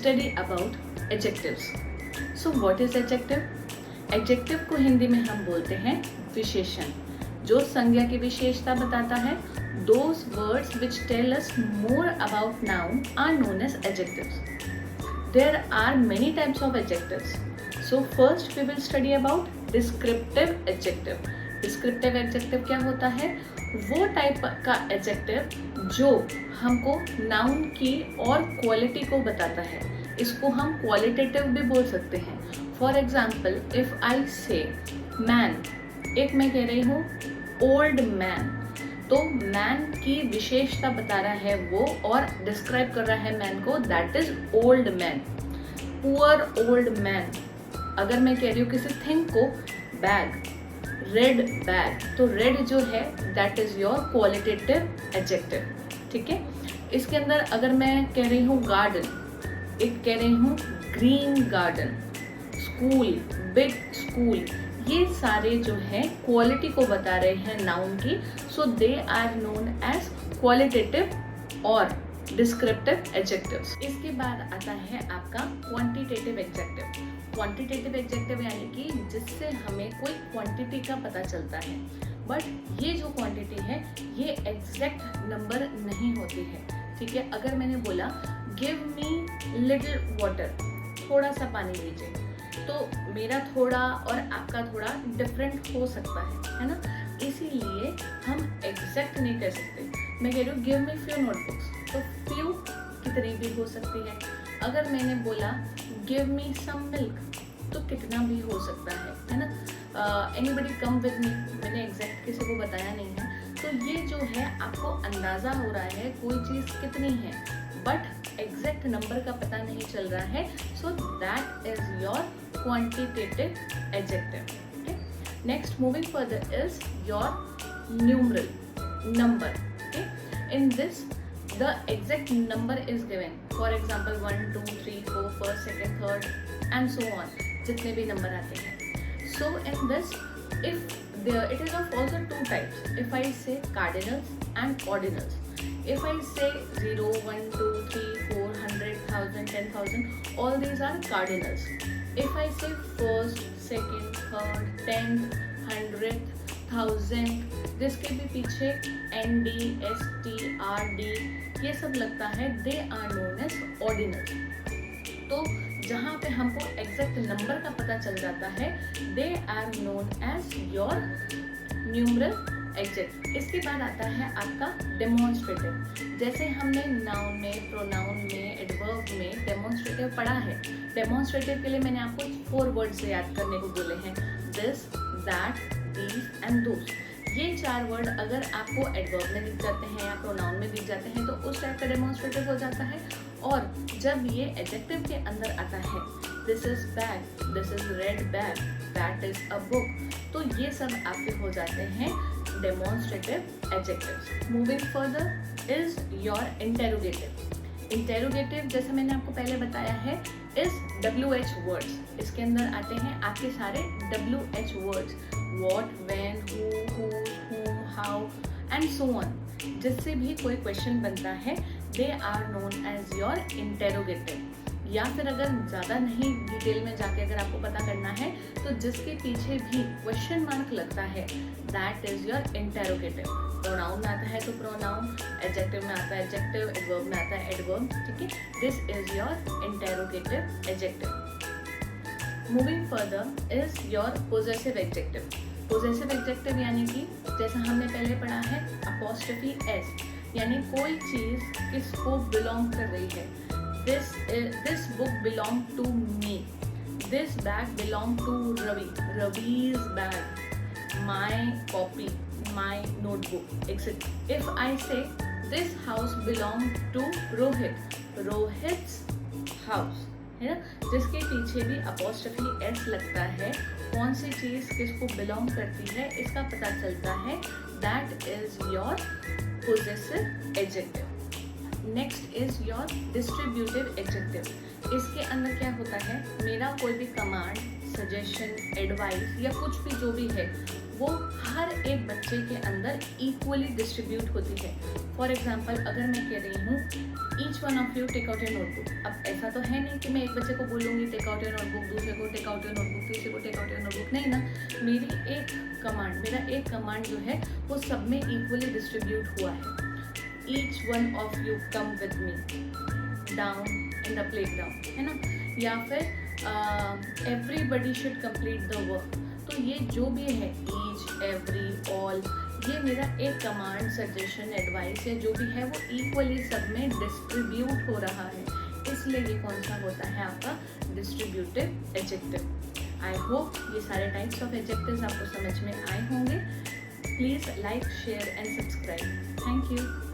study about adjectives. So what is adjective? Adjective को हिंदी में हम बोलते हैं विशेषण, जो संज्ञा की विशेषता बताता है. Those words which tell us more about noun are known as adjectives. There are many types of adjectives. So first we will study about descriptive adjective. Descriptive adjective क्या होता है? वो टाइप का एडजेक्टिव जो हमको नाउन की और quality को बताता है. इसको हम क्वालिटेटिव भी बोल सकते हैं. फॉर एग्जाम्पल, इफ आई से मैन, एक मैं कह रही हूँ ओल्ड मैन, तो मैन की विशेषता बता रहा है वो और डिस्क्राइब कर रहा है मैन को, that is old man. Poor old man. अगर मैं कह रही हूँ किसी थिंग को बैग, रेड बैग, तो रेड जो है that is your qualitative adjective. ठीक है. इसके अंदर अगर मैं कह रही हूँ गार्डन, एक कह रही हूँ green garden, school, big school, ये सारे जो है क्वालिटी को बता रहे हैं नाउन की. So they are known as qualitative और डिस्क्रिप्टिव एडजेक्टिव्स. इसके बाद आता है आपका क्वांटिटेटिव एडजेक्टिव. क्वांटिटेटिव एडजेक्टिव यानी कि जिससे हमें कोई क्वांटिटी का पता चलता है, बट ये जो क्वांटिटी है ये एग्जैक्ट नंबर नहीं होती है. ठीक है. अगर मैंने बोला गिव मी लिटिल वाटर, थोड़ा सा पानी दीजिए, तो मेरा थोड़ा और आपका थोड़ा डिफरेंट हो सकता है ना. इसीलिए हम एग्जैक्ट नहीं कह सकते. मैं कह रही हूँ गिव मी फ्यू नोटबुक्स, तो फ्यू कितनी भी हो सकती है. अगर मैंने बोला गिव मी सम मिल्क, तो कितना भी हो सकता है ना. एनीबडी कम विद मी, मैंने एग्जैक्ट किसी को बताया नहीं है. तो ये जो है आपको अंदाज़ा हो रहा है कोई चीज़ कितनी है, बट एग्जैक्ट नंबर का पता नहीं चल रहा है. So that is your quantitative adjective. Okay. Next, moving further, is your numeral, number. Okay. In this the exact number is given. For example 1, 2, 3, 4, first, second, third and so on, जितने भी number आते हैं. So in this, if there, it is of also two types. If I say cardinals and ordinals. If I say 0, 1, 2, 3, 4, 100, 1000, 10,000, all these are cardinals. If I say first, second, third, 10th, 100th, 1000, जिसके भी पीछे ND, ST, RD ये सब लगता है, they are known as ordinal. तो जहाँ पे हमको एग्जैक्ट नंबर का पता चल जाता है, they are known as your numeral adjective. इसके बाद आता है आपका डेमोन्स्ट्रेटिव. जैसे हमने नाउन में, प्रोनाउन में, एडवर्ब में डेमोन्स्ट्रेटिव पढ़ा है. डेमोन्स्ट्रेटिव के लिए मैंने आपको 4 वर्ड्स याद करने को बोले हैं, this, that, these and those. ये 4 वर्ड अगर आपको एडवर्ब में दिख जाते हैं या प्रोनाउन में दिख जाते हैं तो उस टाइप का डेमोन्स्ट्रेटिव हो जाता है. और जब ये एडजेक्टिव के अंदर आता है, this is bag, this is red bag, that is a book, तो ये सब आपके हो जाते हैं demonstrative adjectives. Moving further is your interrogative. Interrogative जैसे मैंने आपको पहले बताया है इज WH वर्ड्स. इसके अंदर आते हैं आपके सारे WH words, what, when, who, whom, how and so on. जिससे भी कोई क्वेश्चन बनता है, they are known as your interrogative. या फिर अगर ज़्यादा नहीं डिटेल में जाके अगर आपको पता करना है, तो जिसके पीछे भी क्वेश्चन मार्क लगता है, that is your interrogative. Pronoun में आता है तो प्रोनाउन, एडजेक्टिव में आता है एडजेक्टिव, एडवर्ब में आता है एडवर्ब. ठीक है. This is your interrogative adjective. Moving further is your possessive adjective. Possessive adjective यानी कि जैसा हमने पहले पढ़ा है अपॉस्ट्रोफी एस, यानी कोई चीज़ किसको बिलोंग कर रही है. This book belong to me, this bag belong to Ravi, Ravi's bag, my copy, my notebook, etcetera. If I say this house belong to Rohit, Rohit's house, है ना. जिसके पीछे भी अपॉस्ट्रोफी एस लगता है, कौन सी चीज़ किसको बिलोंग करती है इसका पता चलता है. That is your possessive adjective. Next is your distributive adjective. इसके अंदर क्या होता है, मेरा कोई भी कमांड, सजेशन, एडवाइस या कुछ भी जो भी है वो हर एक बच्चे के अंदर इक्वली डिस्ट्रीब्यूट होती है। फॉर एग्जाम्पल अगर मैं कह रही हूँ each one of you take out your notebook, अब ऐसा तो है नहीं कि मैं एक बच्चे को बोलूँगी टेक आउट योर नोटबुक, दूसरे को टेक आउट योर नोटबुक, तीसरे को टेक आउट योर नोटबुक, नहीं ना। मेरा एक कमांड जो है वो सब में इक्वली डिस्ट्रीब्यूट हुआ है। Each one of you come with me down in the playground, है ना, या फिर everybody should complete the work. तो ये जो भी है ईच, एवरी, ऑल, ये मेरा एक कमांड, सजेशन, एडवाइस है जो भी है वो इक्वली सब में डिस्ट्रीब्यूट हो रहा है, इसलिए ये कौन सा होता है आपका डिस्ट्रीब्यूटिव एडजेक्टिव। आई होप ये सारे टाइप्स ऑफ एडजेक्टिव्स आपको समझ में आए होंगे। Please like, share and subscribe. Thank you.